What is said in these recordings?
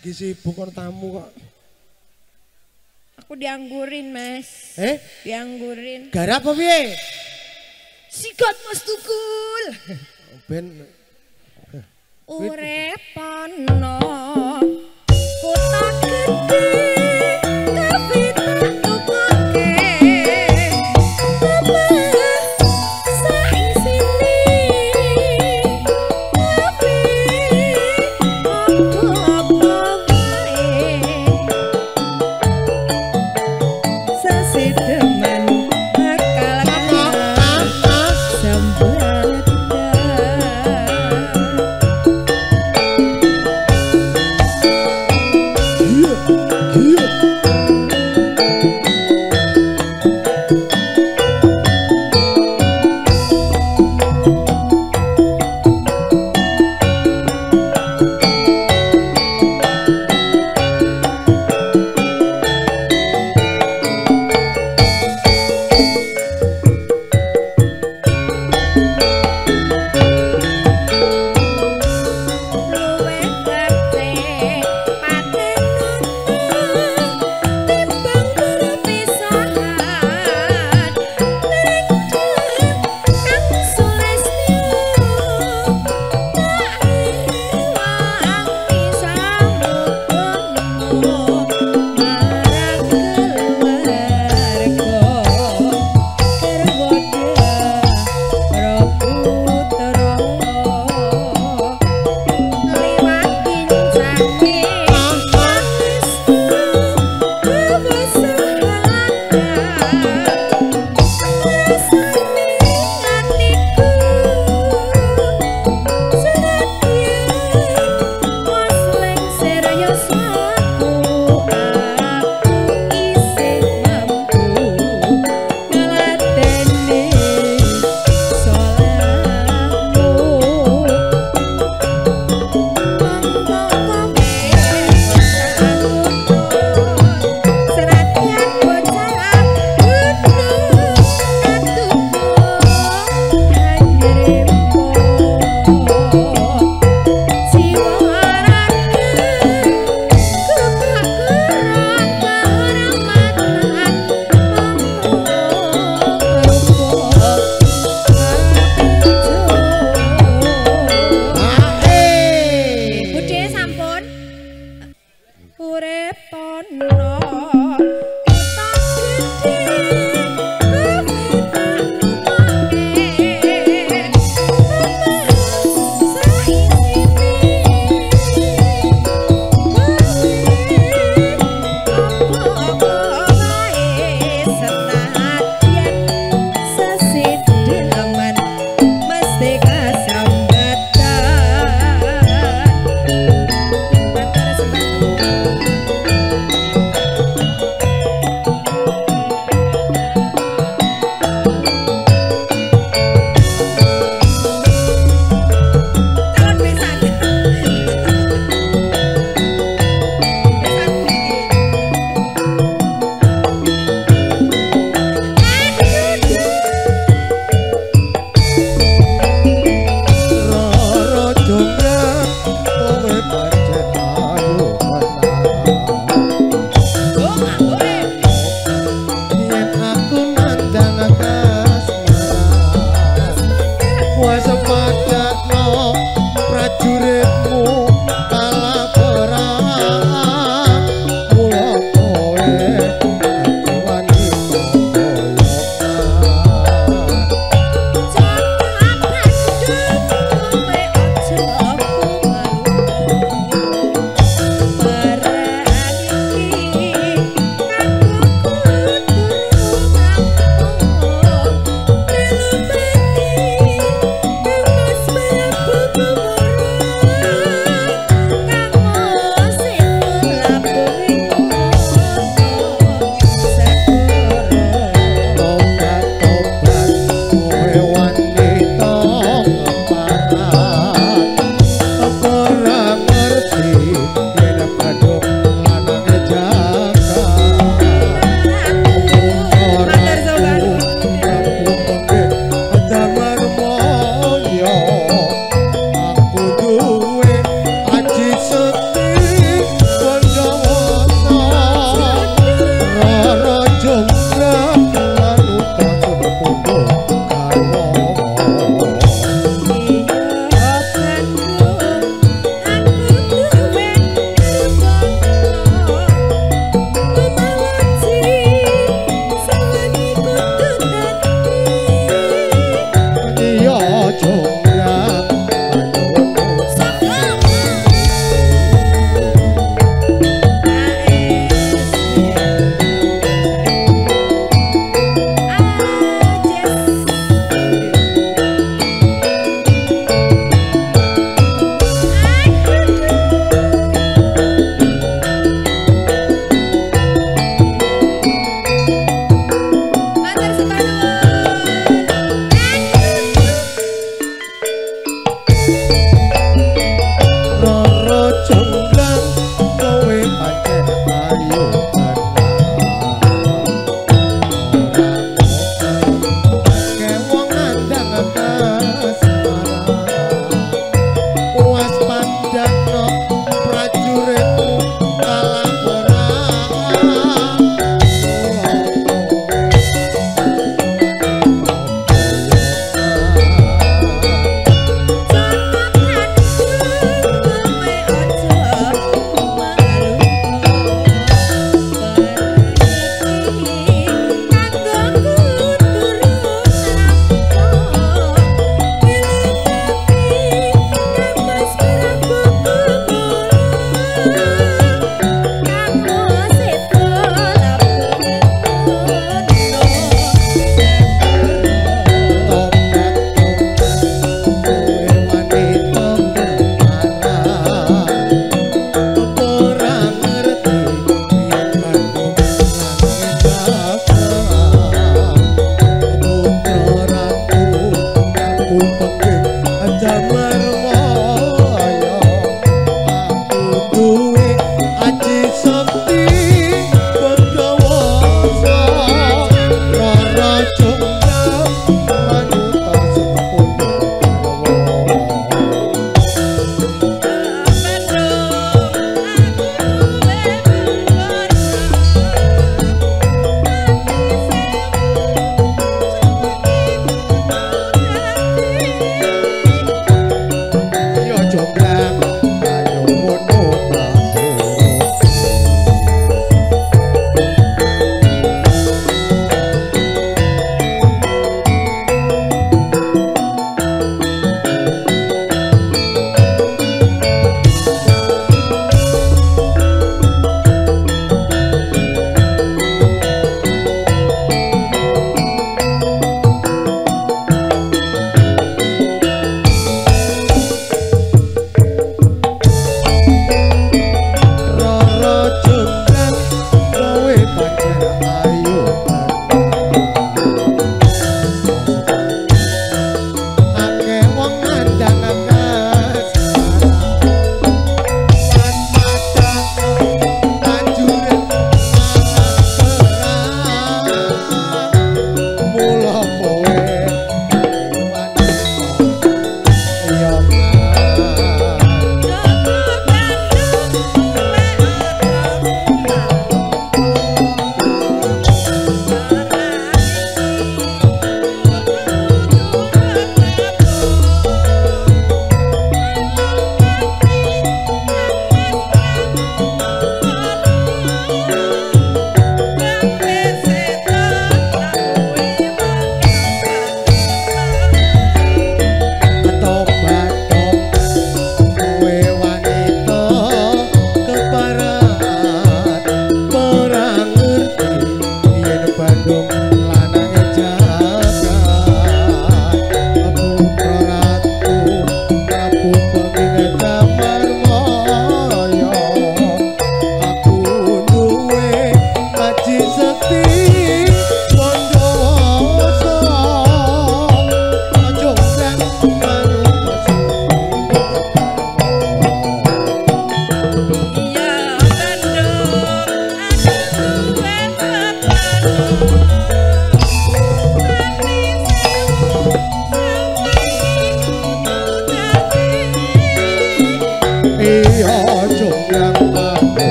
Lagi sibuk kon tamu kok. Aku dianggurin, Mas. Dianggurin. Gara apa piye? Sikat Mas Tukul. Ben Urepono kota gede tapi tak tukoke.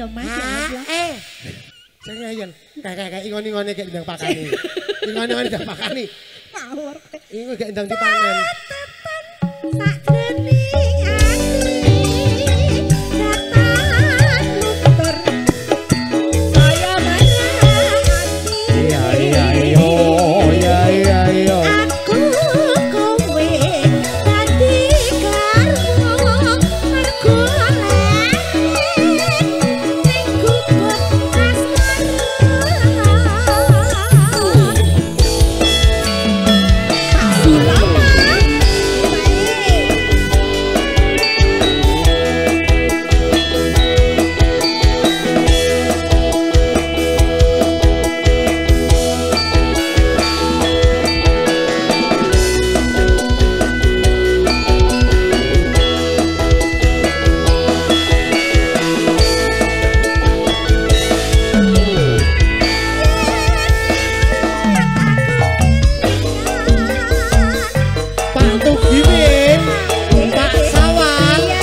ya Mas ya. Sing ngayen. Kayak ingon-ingone gek ndang pakani. Ingon-ingone ndang pakani. Ngawur. Ingon gek ndang dipanen. Sakjroning ati datan luber saya marang Iya. aku kowe dadi garwa mergo ning gubuk asmara Sulama Pak Tugiwin, Pak Sawan. Iya.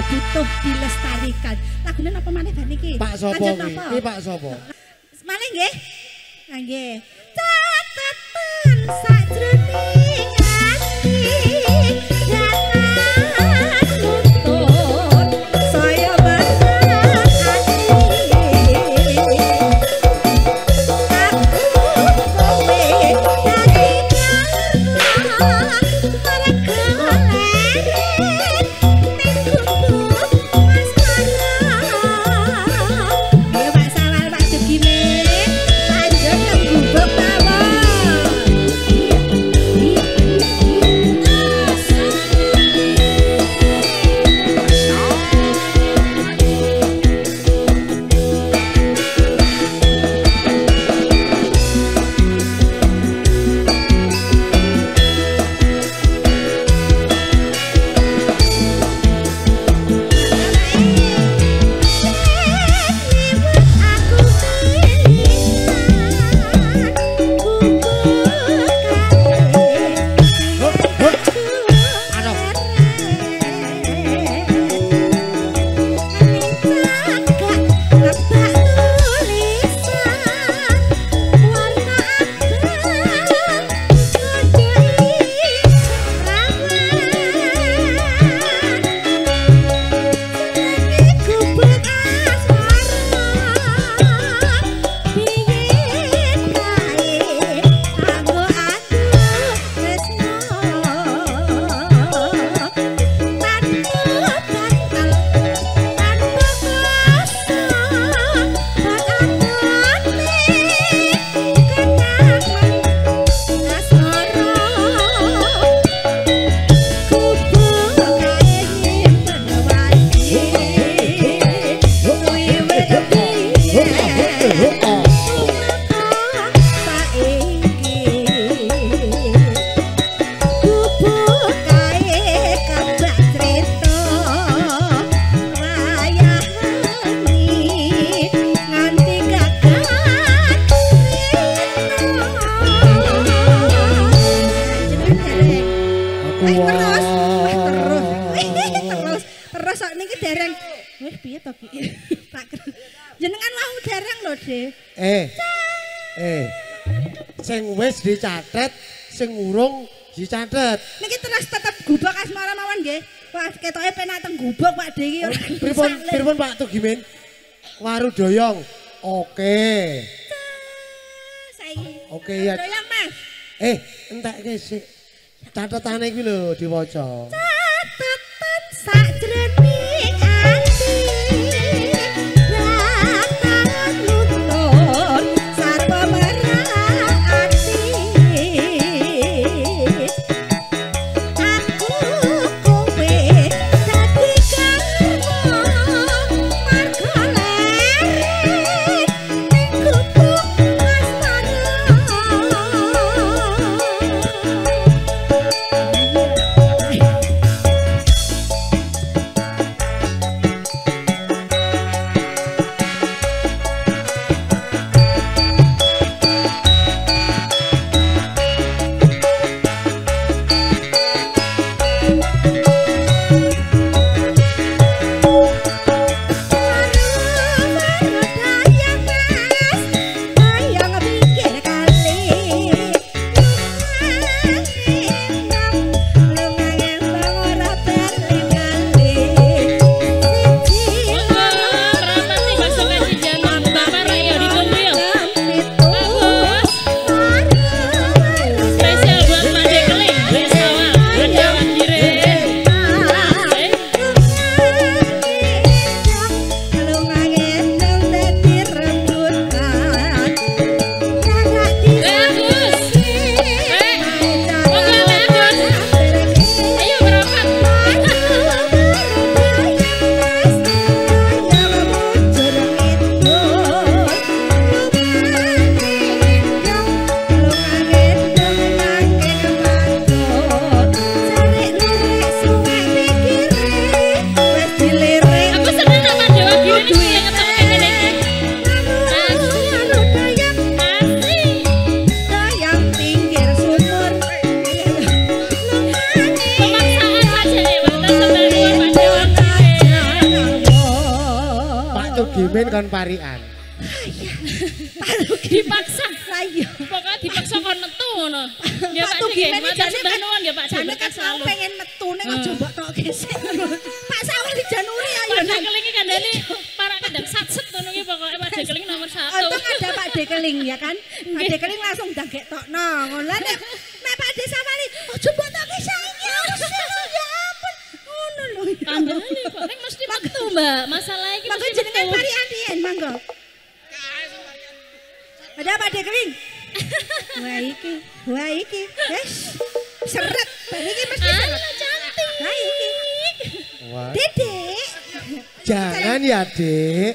butuh dilestarikan. Lagune napa maneh ben iki? Pak sapa kuwi? Iki Pak sapa? Malih nggih. Nggih. Catatan sajroning ati datan nuntun saya barang ati aku kowe dadi karma Wis piye to Ki? Jenengan wau dereng lho, Dik. Sing wis dicatet, sing urung dicatet. Niki terus tetep gubuk asmara mawon nggih. Wah, ketoke penak teng gubuk Pak Dik iki. Pripun Pak Tugimin? Waru doyong. Oke. Saiki. Oke ya. Doyong, Mas. Entekke sik. Catetane iki lho diwaca. Catatan sajroning ati ratan lutut sarwa merati aku kowe dadi karma marga leren ning gubuk asmara. Tugimin kon parian. Dipaksa. Lah iya. Pokoke dipaksa kon metu ngono. Ya Pak Tugimin jane nuwun ya Pak jane kan selalu pengen metu ning aja mbok tok gesek. Pak Sawal di Januri ayo Pak nang. Dekeling kandhane para kendang satset ngono ki pokoke Pak Dekeling nomor 1. Untung ada Pak Dekeling ya kan. Pak Dekeling langsung dagek tokno. Ngono lah nek Pak Desawali aja mbok tok gesek iki. Ya ampun. Ngono lho. Kandhane kok ning mesti metu Mbak. Masalah iki mesti jenengan parian dihen mangga. Ada Pak Dekeling. Wah iki. Wes. Seret. Bar iki mesti seret. Cantik. Lah iki. Wah. Dedek. Jangan ya, Dik.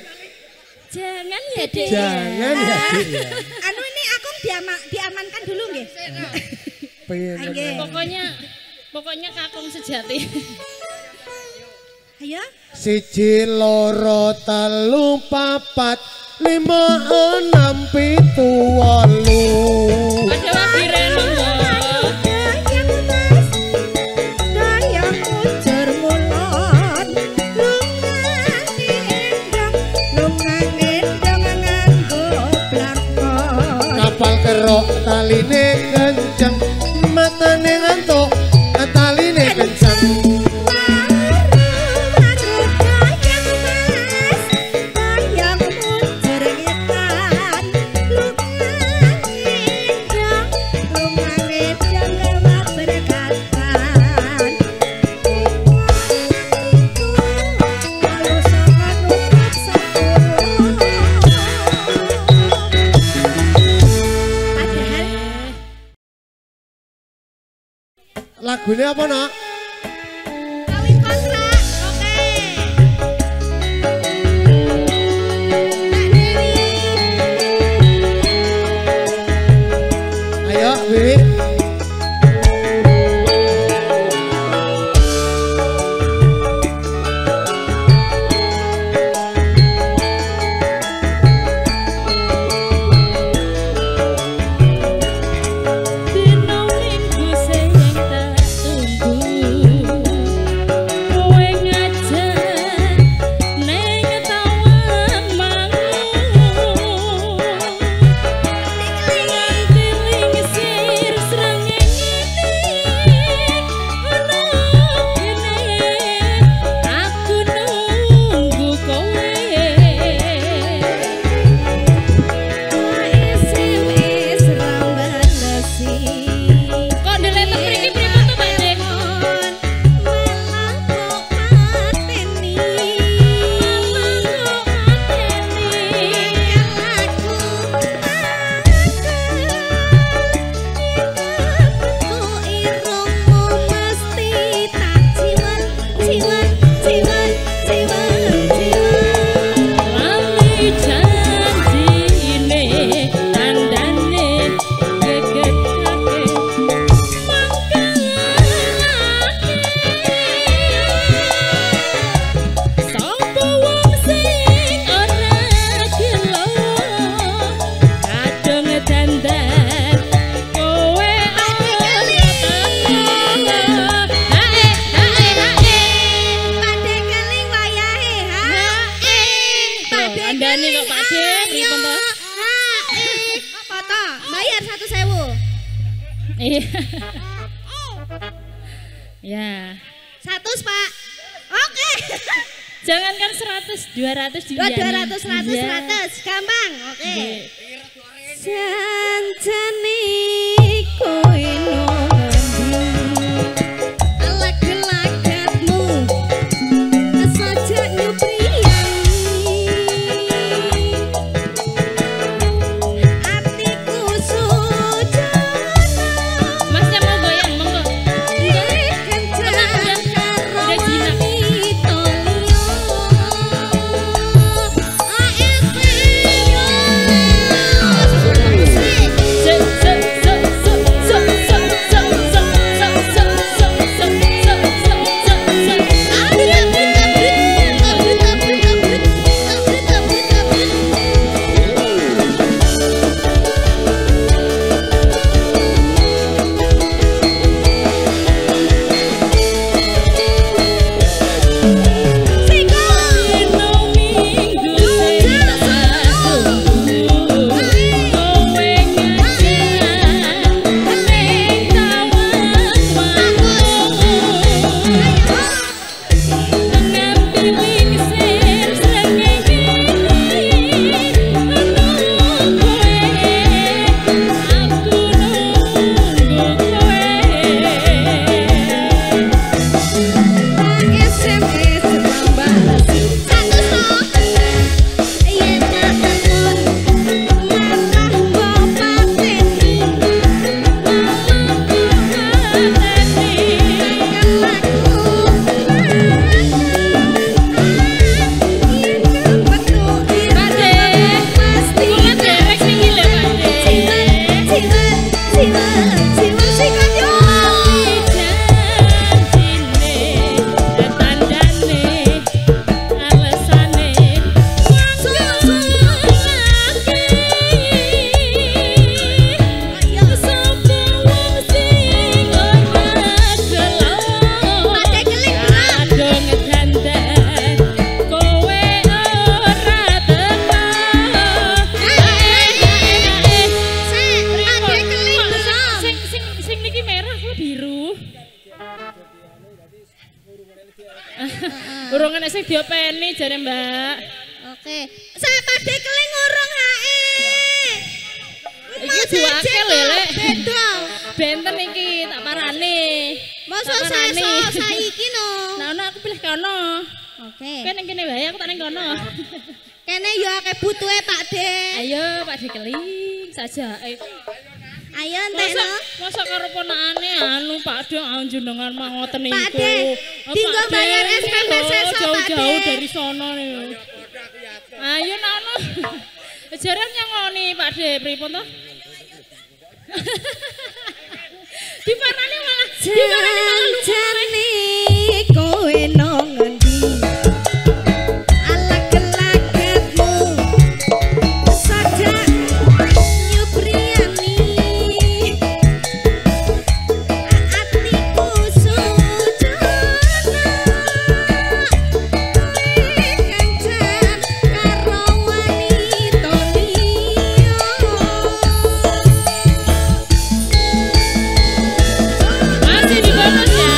Jangan ya, Dek. Jangan ya, Dik. Ya. Anu ini aku diamankan dulu nggih. Pengen. Pokoknya kakung sejati. Ayo. 1 2 3 4 5 6 7 8. Ada wakire lho. Kapal kerok taline kenceng, matane ngantuk, taline kenceng. Lagunya apa, Nak? Kawin kontrak. Oke. Mbak Dewi. Ayo, Wiwi. Dino minggu sing tak tunggu. Andani kok Pak De, pripun to? Apa to? Bayar 1.000. Iya. Ya. 100, Pak. Oke. Jangankan 100, 200 juga. 200, 100. Gampang. Oke. Janjane kowe ngendi alag-alagatmu sajak nyupriyani atiku sujana Masnya mau goyang, monggo. kencan karo Udah jinak. wanita liya Urungan sing diopeni jare Mbak. Oke. Sak Pakde keling urung hae. Iki diwake lho, Lek. Beda. Benten iki tak parani. Mosok saiki no. Nah, ono aku pilih kono. Oke. Kowe ning kene wae, aku tak ning kono. Kene yo akeh butuhe Pakde. Ayo Pak Dikeling saja. Ayo entekno. Masa karo ponakane anu Pak De jenengan mangoten niku. Pak De, dinggo bayar SPP sesuk Pak De. Jauh dari sono niku. Ayo nono. Jaran nyangoni Pak De pripun to? Diparani malah jane kowe nang ngendi alag-alagatmu sajak nyupriyani atiku sujana kencan karo wanita liya masih di bonus ya.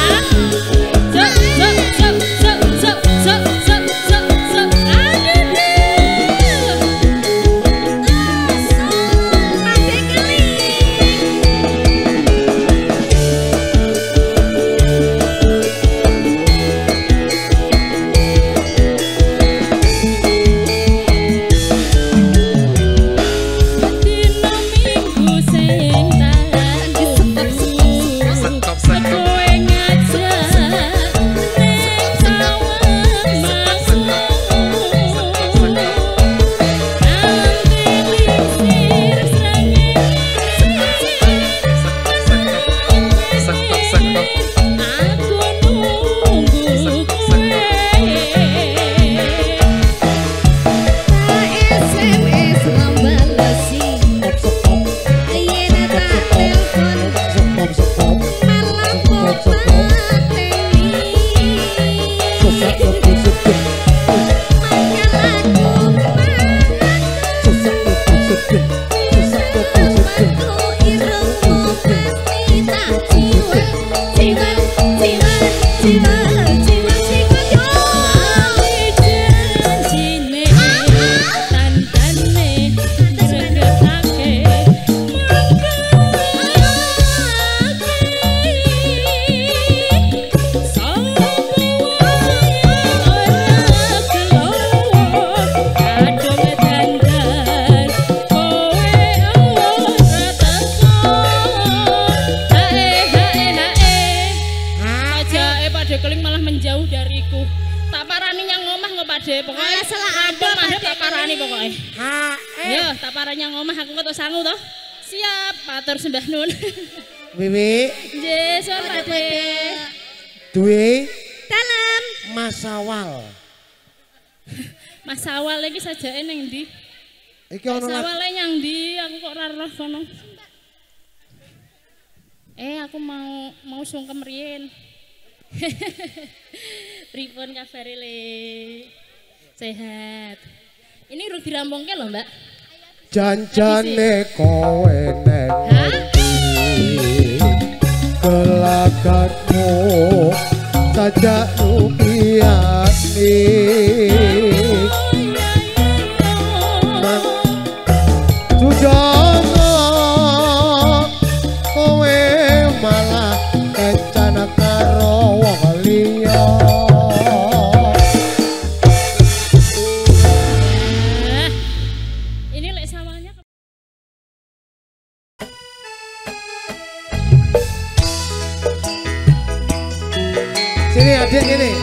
Ampun mandhap tak parani pokoke. Hae. Yo, tak parani nang omah aku ketok sangu to. Siap, matur sembah nun. Wiwi. Nggih, sun Pakde. Duwe Dalam. Mas Awal. Mas Awal iki sajake ning ndi? Iki ono Mas Awal nyang ndi? Aku kok ora roh kono. Aku mau sungkem riyin. Pripun kabare Le? Sehat. Ini urung dirampungke lho, Mbak. Janjane kowe nek kelagatmu sajak rupiani Sujono kowe malah kencana karo wong liya Ini lek sawahnya sini adik ini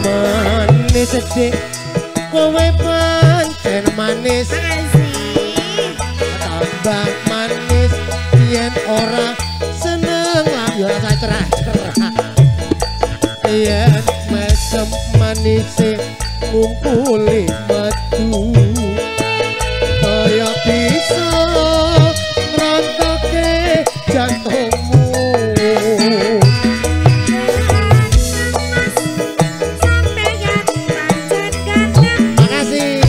manis dik kowe pancen manis tambah manis yen ora seneng lah yo rasa cerah-cerah yen mesem manis ngumpuli metu kaya bisa ngrantake jantungmu makasih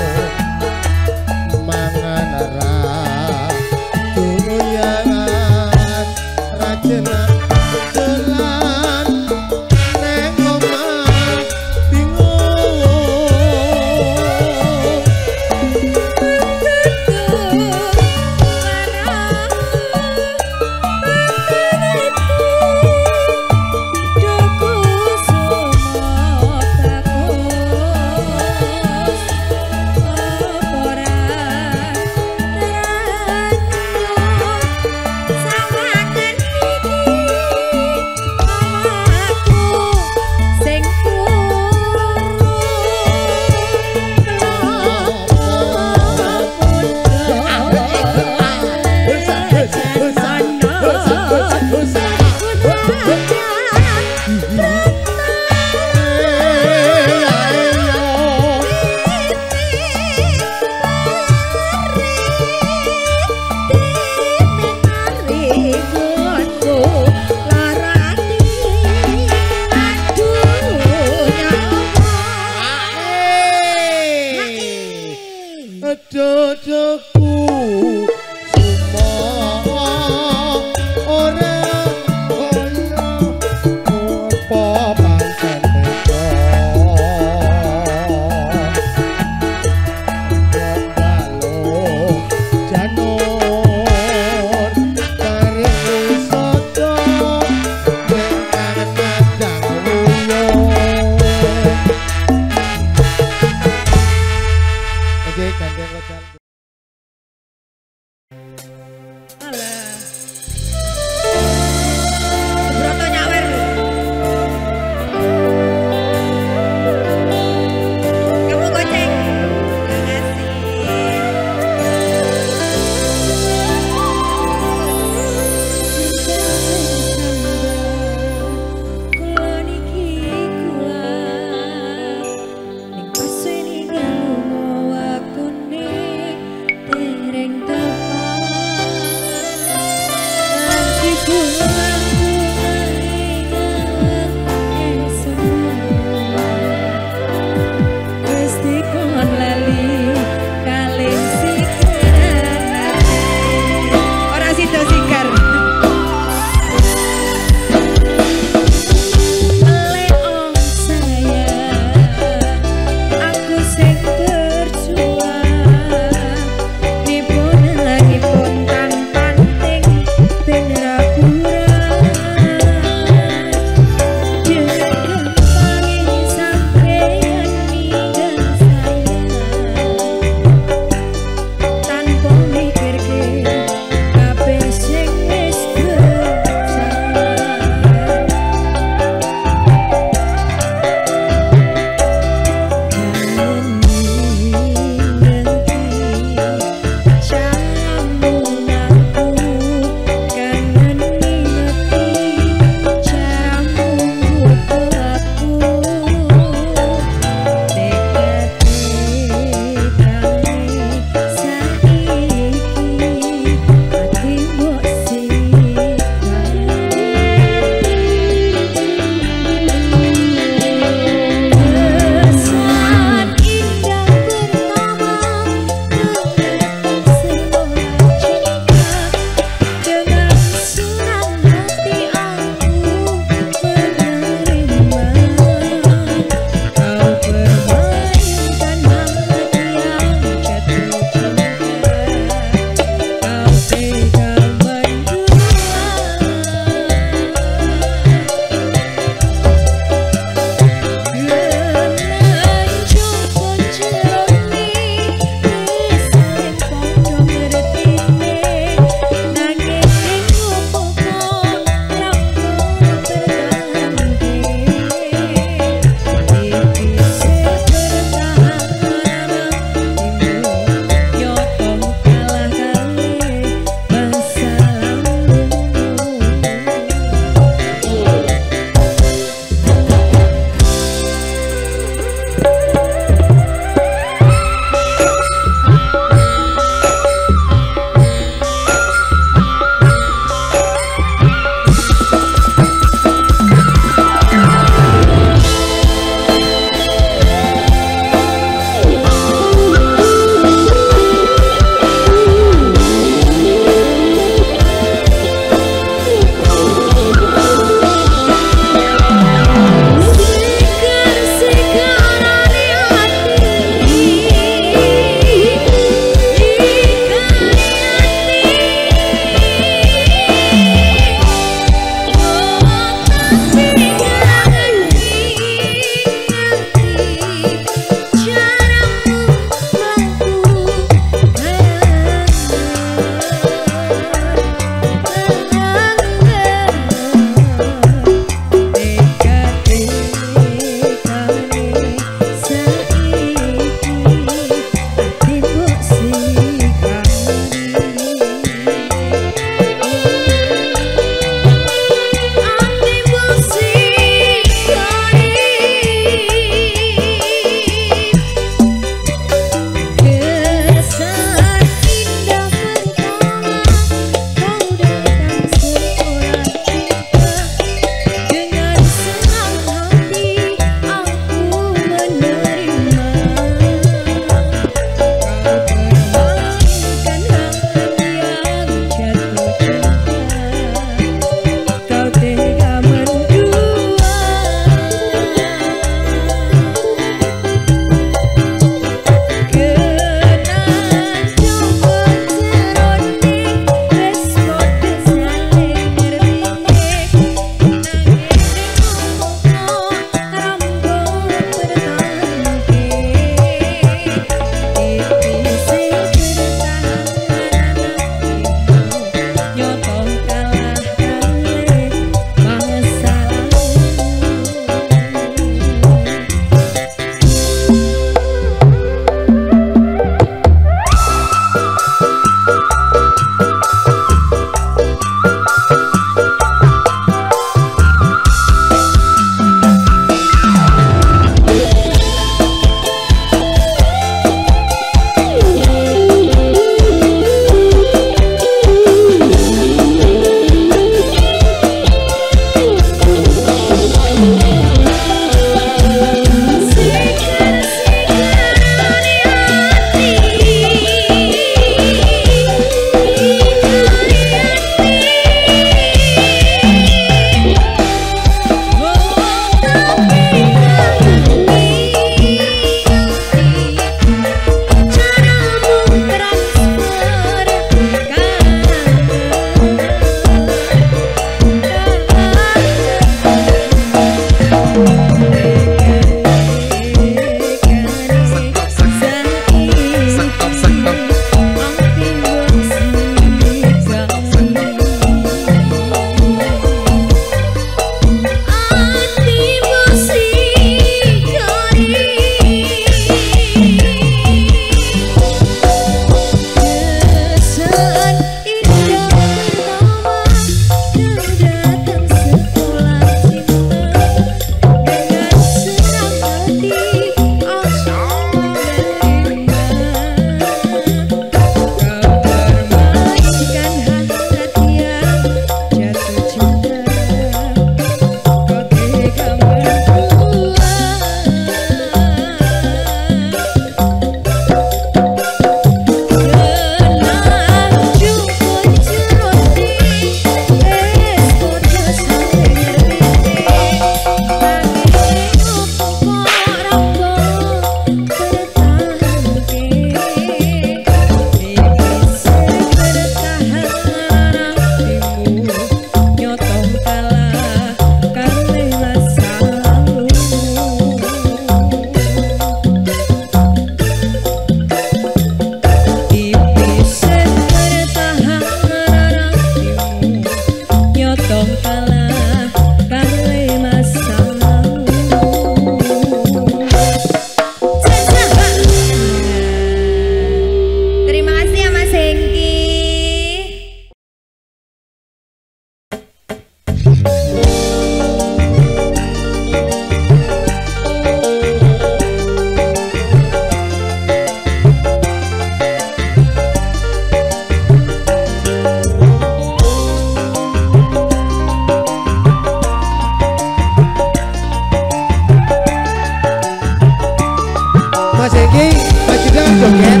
Mas Eki, Mas Yuda kan joget.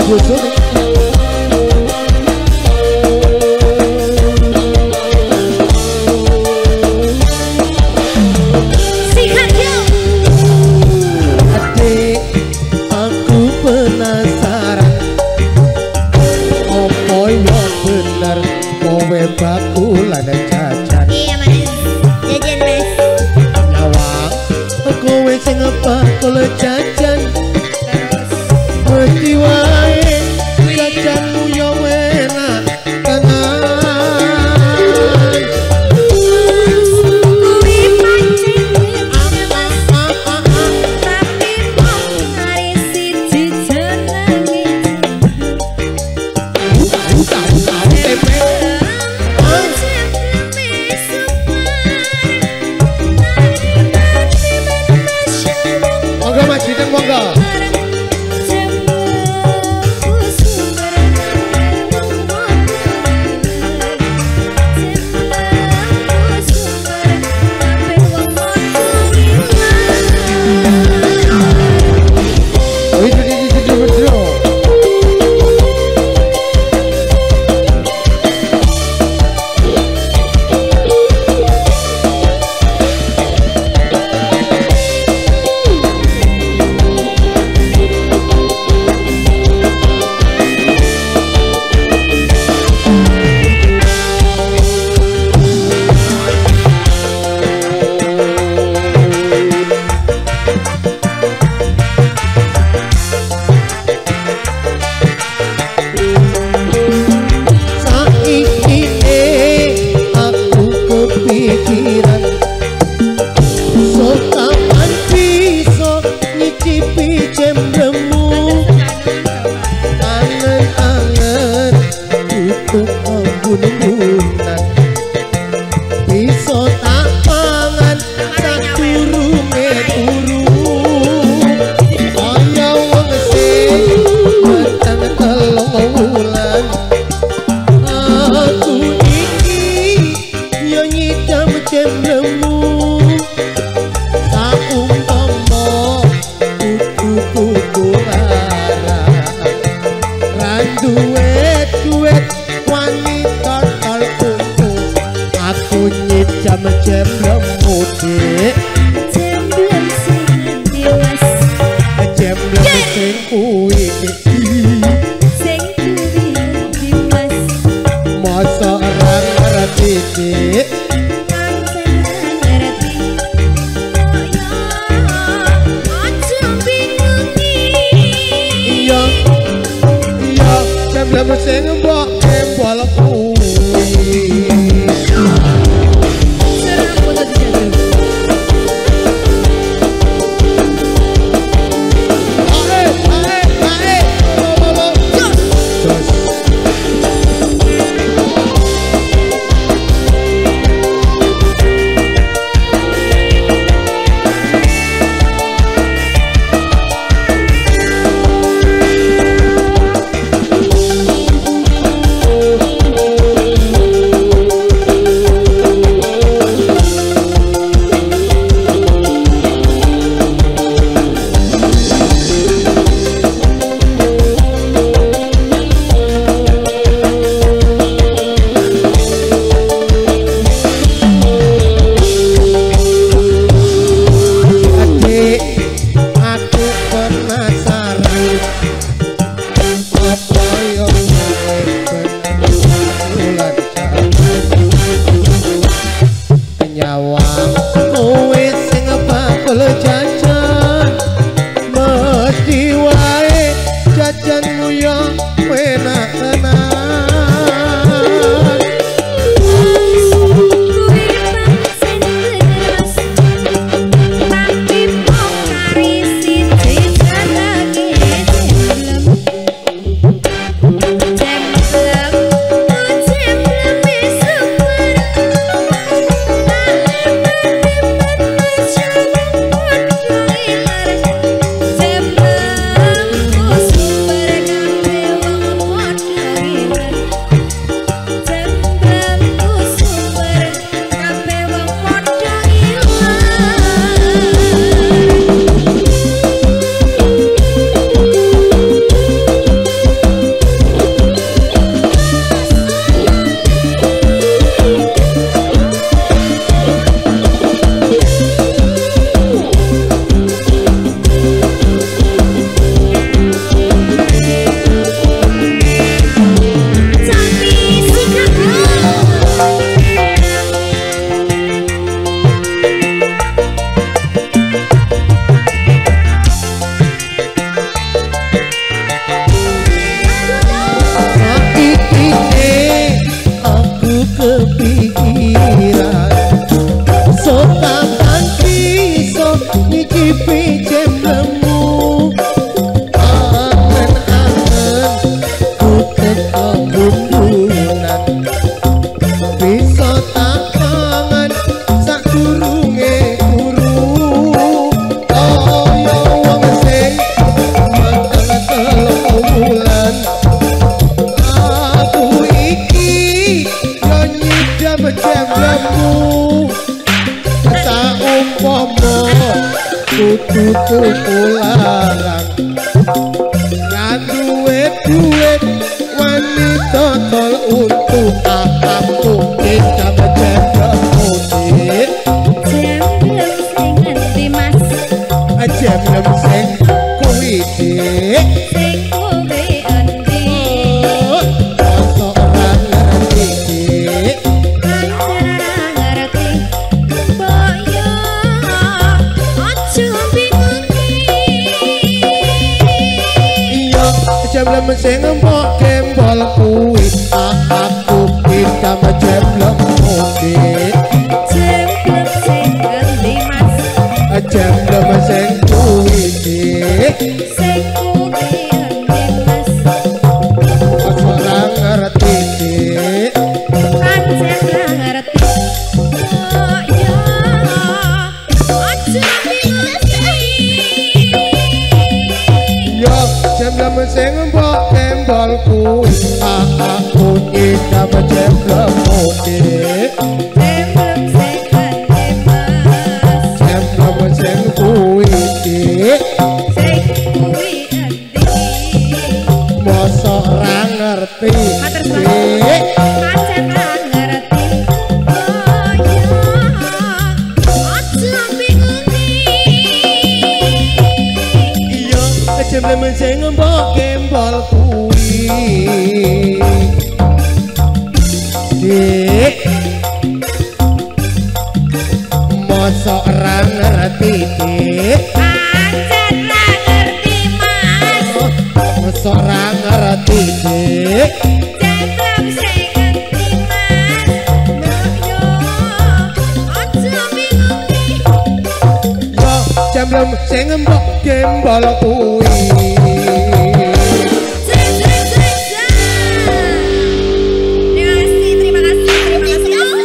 Foto video nih. Adik, aku penasaran. Opo yo bener kowe bakulan jajan. Iya mas, jajan mas. Nyawang, kowe sing bakul jajan. Mesti wae jajanmu yo enak tenan. Kuwi pancen mas, tapi mau hari siji jenenge. Tempe. Monggo Mas Dineng monggo. tutu larang lan duwe wanita tol untuk aku kita menjaga putih Jemblem sing ngendi Mas jemblem sing kuwi dik sing kowe endi masa ora ngerti dik pancen ora ngerti mbok yo aja bingungi iya jemblem sing mbok kembol kuwi aku kita jemblem putih Jemblem sing ngendi Mas jemblem sing kuwi dik sing kowe endi Mas masa ora ngerti dik pancen ora ngerti mbok yo aja bingungi yo jemblem sing mbok kembol kuwi aku kita jemblem putih Jemblem sing ngendi Mas jemblem sing kuwi dik sing kuwi endi masa ora ngerti Matur dik pancen ora ngerti oh ya aja bingungi iya jemblem sing mbok kembol kuwi dik masa ora ngerti dik pancen ora ngerti Mas masa ora ngerti dik jemblem sing ngendi Mas oh ya aja bingungi yo jemblem sing mbok kembol kuwi Terima kasih.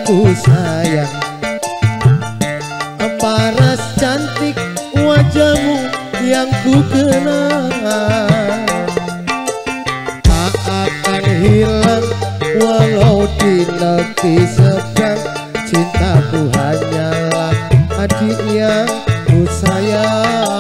ku sayang. Paras cantik wajahmu yang ku kenal, tak akan hilang walau di negeri seberang. Cintaku hanyalah adik yang ku sayang.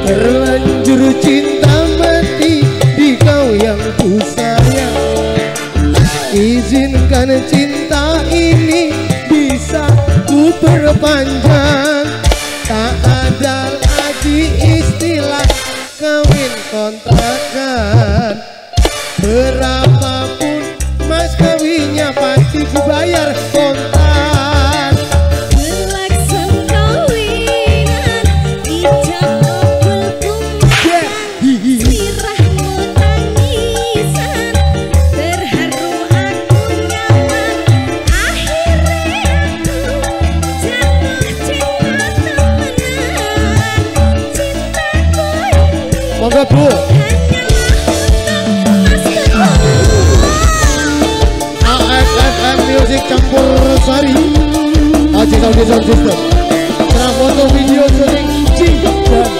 Terlanjur cinta mati di kau yang ku sayang. Izinkan cinta ini bisa ku perpanjang. Tak ada lagi istilah kawin kontrakan. Berapapun mas kawinnya pasti ku bayar kontan. Monggo Bu. AFFM Music Campur Sari Aji Saudi Sound System. Serang foto video syuting Cijantung.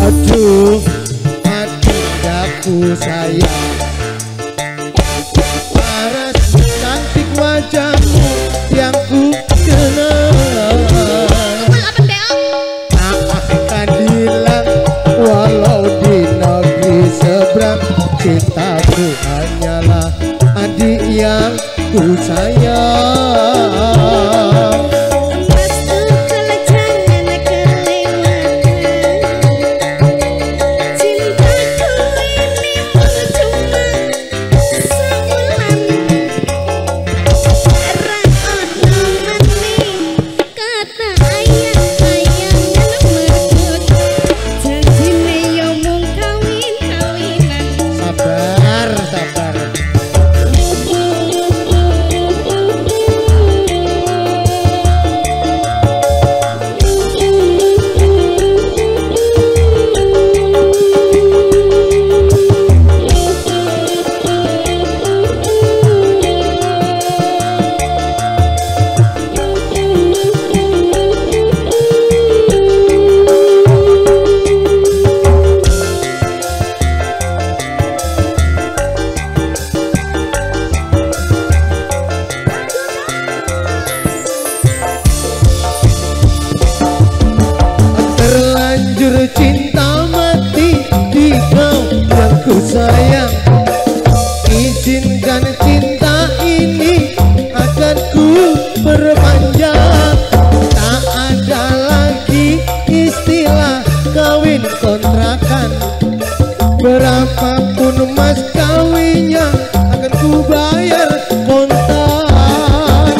Aduh, aku sayang. Paras cantik wajahmu yang ku kenal, tak akan hilang walau di negeri seberang. Cintaku hanyalah adik yang ku sayang. Cinta mati di kau yang ku sayang. Izinkan cinta ini akan ku perpanjang. Tak ada lagi istilah kawin kontrakan. Berapapun mas kawinnya akan ku bayar kontan.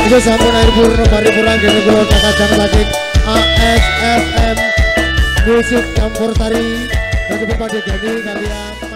Bisa sampun air purno paripurna gini kula kakajang saking ASFM Musik Campur Sari. Dan pada Gani kalian